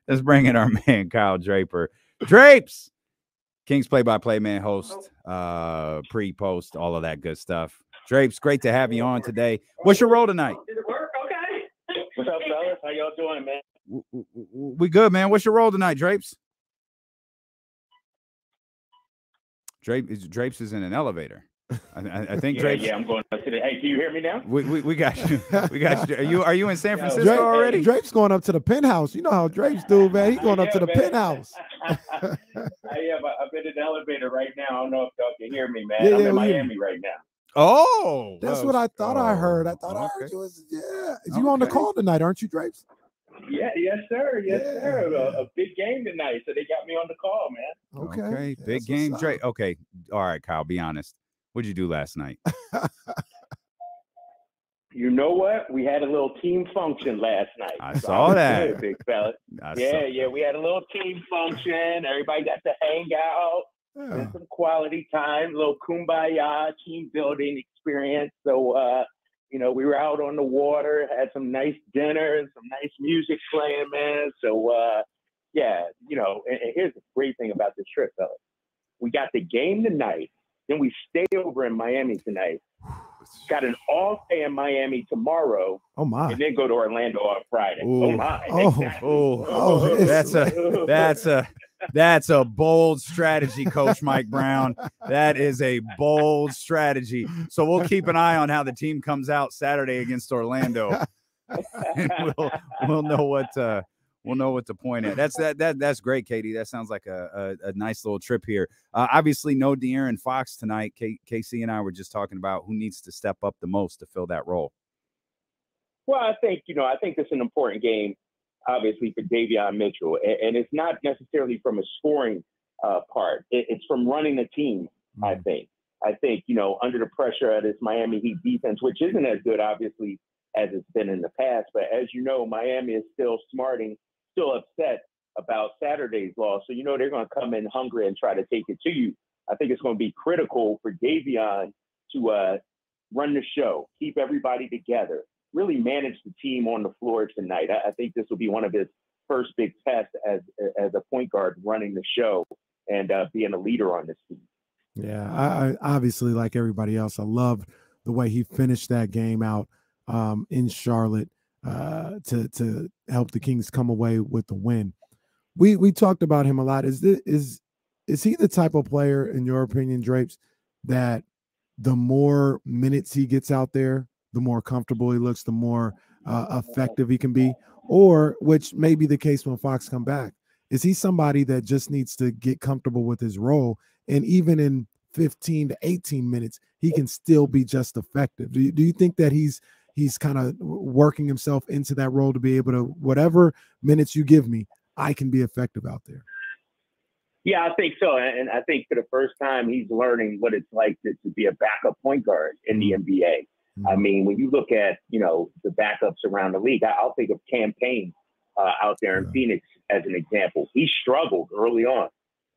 Let's bring in our man, Kyle Draper. Drapes! Kings play-by-play man, host, pre-post, all of that good stuff. Drapes, great to have you on today. What's your role tonight? Did it work? Okay. What's up, fellas? How y'all doing, man? We good, man. What's your role tonight, Drapes? Drapes is in an elevator. I think Drapes. Yeah, I'm going up to the. Hey, can you hear me now? We got you. We got you. Are you in San Francisco already? Drape's going up to the penthouse. You know how Drapes do, man. He's going up to the penthouse. I am. I'm in an elevator right now. I don't know if y'all can hear me, man. I'm in Miami right now. Oh, that's what I thought I heard. I thought I heard you was you on the call tonight, aren't you, Drapes? Yeah, yes, sir. Yes, sir. A big game tonight, so they got me on the call, man. Okay, big game, Drake. Okay, all right, Kyle. Be honest. What'd you do last night? You know what? We had a little team function last night. I saw that, good, big fella. We had a little team function. Everybody got to hang out. Spend some quality time, a little kumbaya, team building experience. So, we were out on the water, had some nice dinner and some nice music playing, man. So, and here's the great thing about this trip, fellas. We got the game tonight, then we stay over in Miami tonight. Got an off day in Miami tomorrow. Oh, my. And then go to Orlando on Friday. Ooh. Oh, my. Exactly. That's a bold strategy, Coach Mike Brown. That is a bold strategy. So we'll keep an eye on how the team comes out Saturday against Orlando. And we'll know what to point at. That's great, Katie. That sounds like a nice little trip here. Obviously, no De'Aaron Fox tonight. KC and I were just talking about who needs to step up the most to fill that role. Well, I think it's an important game, obviously, for Davion Mitchell. And it's not necessarily from a scoring part. It's from running the team, I think. I think, under the pressure of this Miami Heat defense, which isn't as good, obviously, as it's been in the past. But as you know, Miami is still still upset about Saturday's loss. So, they're going to come in hungry and try to take it to you. I think it's going to be critical for Davion to run the show, keep everybody together, really manage the team on the floor tonight. I think this will be one of his first big tests as a point guard, running the show and being a leader on this team. Yeah, I obviously, like everybody else, I love the way he finished that game out in Charlotte to help the Kings come away with the win. We talked about him a lot. Is he the type of player, in your opinion, Drapes, that the more minutes he gets out there, the more comfortable he looks, the more effective he can be? Or, which may be the case when Fox come back, is he somebody that just needs to get comfortable with his role, and even in 15 to 18 minutes, he can still be just effective? Do you think that he's kind of working himself into that role to be able to, whatever minutes you give me, I can be effective out there? Yeah, I think so. And I think for the first time, he's learning what it's like to be a backup point guard in the NBA. I mean, when you look at, the backups around the league, I'll think of Cam Payne out there in Phoenix as an example. He struggled early on.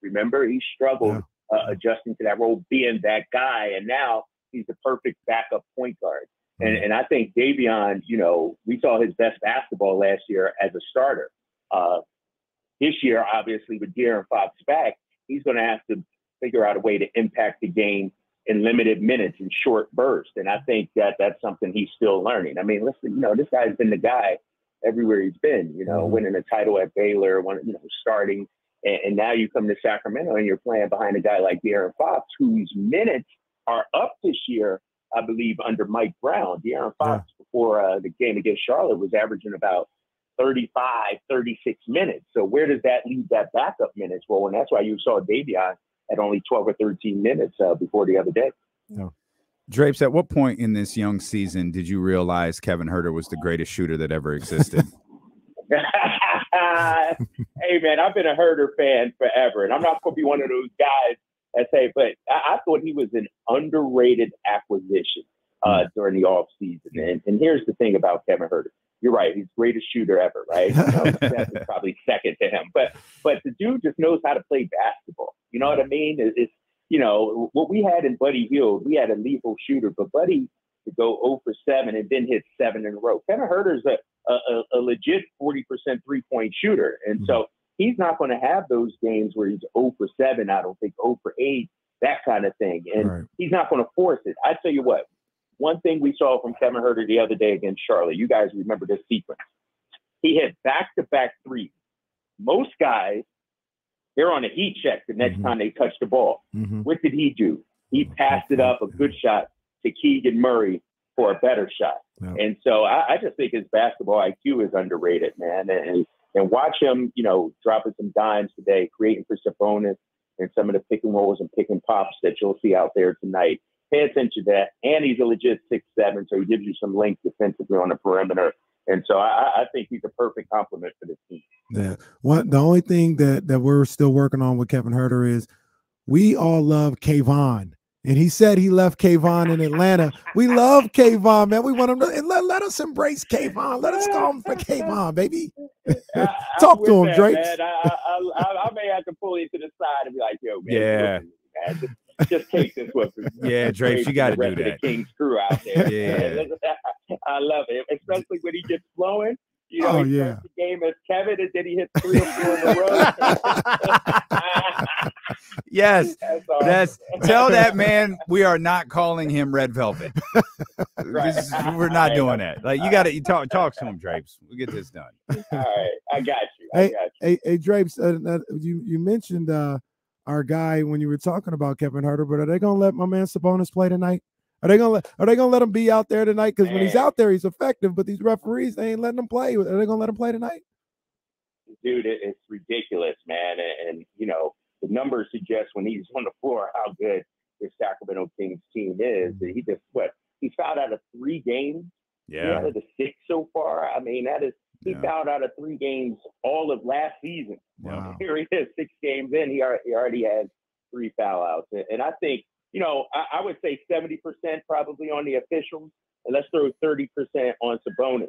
Remember, he struggled adjusting to that role, being that guy. And now he's the perfect backup point guard. And I think Davion, we saw his best basketball last year as a starter. This year, obviously, with De'Aaron Fox back, he's going to have to figure out a way to impact the game in limited minutes and short bursts. And I think that's something he's still learning. I mean, listen, this guy's been the guy everywhere he's been, winning a title at Baylor, starting. And now you come to Sacramento and you're playing behind a guy like De'Aaron Fox, whose minutes are up this year, I believe, under Mike Brown. De'Aaron Fox, before the game against Charlotte, was averaging about 35, 36 minutes. So where does that leave that backup minutes? Well, and that's why you saw Davion at only 12 or 13 minutes before the other day. Drapes, at what point in this young season did you realize Kevin Huerter was the greatest shooter that ever existed? Hey, man, I've been a Huerter fan forever, and I'm not going to be one of those guys that say, but I thought he was an underrated acquisition during the offseason. And here's the thing about Kevin Huerter. You're right. He's the greatest shooter ever, right? That's probably second to him. But the dude just knows how to play basketball. You know what I mean? It's what we had in Buddy Hield, we had a lethal shooter, but Buddy to go 0 for 7 and then hit 7 in a row. Kevin Huerter's a legit 40% three-point shooter. And so he's not going to have those games where he's 0 for 7, I don't think, 0 for 8, that kind of thing. And he's not going to force it. I tell you what, one thing we saw from Kevin Huerter the other day against Charlotte, you guys remember this sequence. He hit back-to-back threes. Most guys, they're on a heat check the next time they touch the ball. What did he do? He passed it up, a good shot, to Keegan Murray for a better shot. And so I just think his basketball IQ is underrated, man. And watch him, you know, dropping some dimes today, creating for Sabonis and some of the pick and rolls and pick and pops that you'll see out there tonight. Pay attention to that. And he's a legit 6'7", so he gives you some length defensively on the perimeter. And so I think he's a perfect complement for this team. Yeah. The only thing that we're still working on with Kevin Huerter is we all love Kayvon. And he said he left Kayvon in Atlanta. We love Kayvon, man. We want him to and let us embrace Kayvon. Let us call him for Kayvon, baby. Talk to him, Drake. I may have to pull you to the side and be like, yo, man. Yeah. Just take this with me. Yeah, Drake, you got to do that. The King's crew out there. Yeah. I love it, especially when he gets flowing. You know, he starts the game as Kevin, and then he hits 3 or 4 in a row. Yes, that's tell that man we are not calling him Red Velvet. We're not doing that. Like you got to talk to him, Drapes. We'll get this done. All right, I got you. Hey, Drapes, you mentioned our guy when you were talking about Kevin Huerter, but are they gonna let my man Sabonis play tonight? Are they gonna let him be out there tonight? Because when he's out there, he's effective. But these referees, they ain't letting him play. Are they gonna let him play tonight? Dude, it's ridiculous, man. And you know, the numbers suggest when he's on the floor how good this Sacramento Kings team is. He's fouled out of 3 games. Yeah, out of the 6 so far. I mean, he fouled out of 3 games all of last season. Wow. Here he is, 6 games in. He already has 3 foul outs, and I think. You know, I would say 70% probably on the officials, and let's throw 30% on Sabonis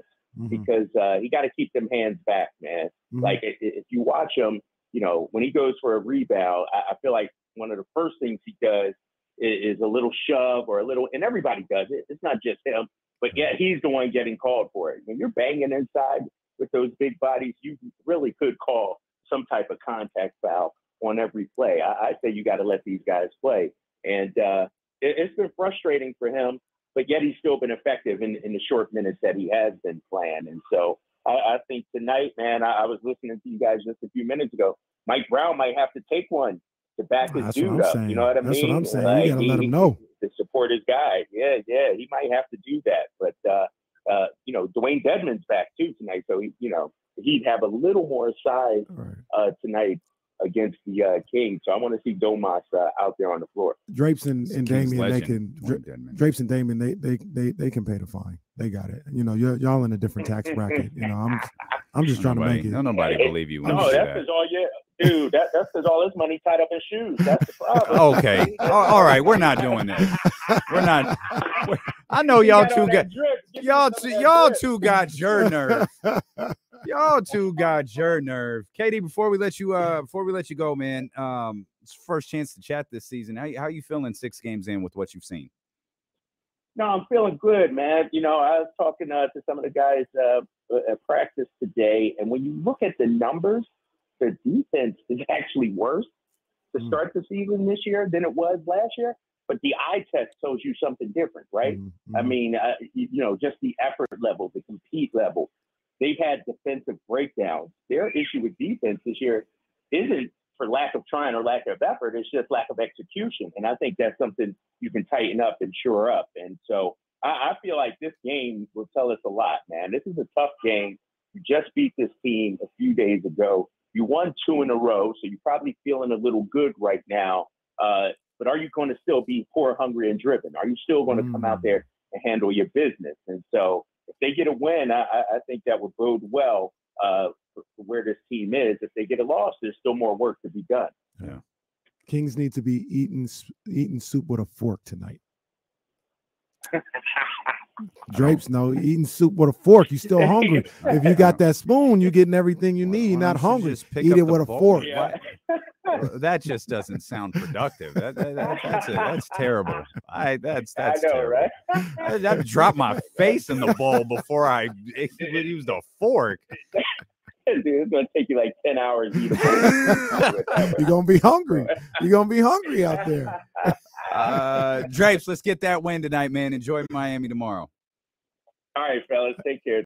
because he got to keep them hands back, man. Like if you watch him, you know, when he goes for a rebound, I feel like one of the first things he does is a little shove or a little, and everybody does it. It's not just him, but yeah, he's the one getting called for it. When you're banging inside with those big bodies, you really could call some type of contact foul on every play. I say you got to let these guys play. And it's been frustrating for him, but yet he's still been effective in the short minutes that he has been playing. And so I think tonight, man, I was listening to you guys just a few minutes ago. Mike Brown might have to take one to back his dude up. You know what I mean? That's what I'm saying. You got to let him know. To support his guy. Yeah, he might have to do that. But, you know, Dwayne Dedmon's back too tonight. So, he'd have a little more size tonight against the Kings. So I want to see Domas out there on the floor. Drapes and Damian, Drapes and Damian, they can pay the fine. They got it. You know, y'all in a different tax bracket. You know, I'm just trying to make it. Nobody believe you. No, that's because dude, that's because all his money tied up in shoes. That's the problem. Okay. All right. We're not doing this. We're not. I know y'all two got y'all two got your nerve. Y'all two got your nerve. Katie, before we let you go, man, it's first chance to chat this season. How you feeling 6 games in with what you've seen? No, I'm feeling good, man. You know, I was talking to some of the guys at practice today, and when you look at the numbers, the defense is actually worse to start the season this year than it was last year. But the eye test tells you something different, right? I mean, you know, just the effort level, the compete level. They've had defensive breakdowns. Their issue with defense this year isn't for lack of trying or lack of effort. It's just lack of execution. And I think that's something you can tighten up and shore up. And so I feel like this game will tell us a lot, man. This is a tough game. You just beat this team a few days ago. You won 2 in a row, so you're probably feeling a little good right now. But are you going to still be poor, hungry, and driven? Are you still going to come out there and handle your business? And so if they get a win, I think that would bode well for where this team is. If they get a loss, there's still more work to be done. Yeah, Kings need to be eating soup with a fork tonight. Drapes, no, eating soup with a fork. You still hungry. If you got that spoon, you're getting everything you need. You're not hungry. Eat it with a fork. Yeah. That just doesn't sound productive. That's terrible. That's I know, terrible. right? I'd drop my face in the bowl before I used a fork. Dude, it's gonna take you like 10 hours to eat a bowl. You're gonna be hungry. You're gonna be hungry out there. Drapes, let's get that win tonight, man. Enjoy Miami tomorrow. All right, fellas, take care.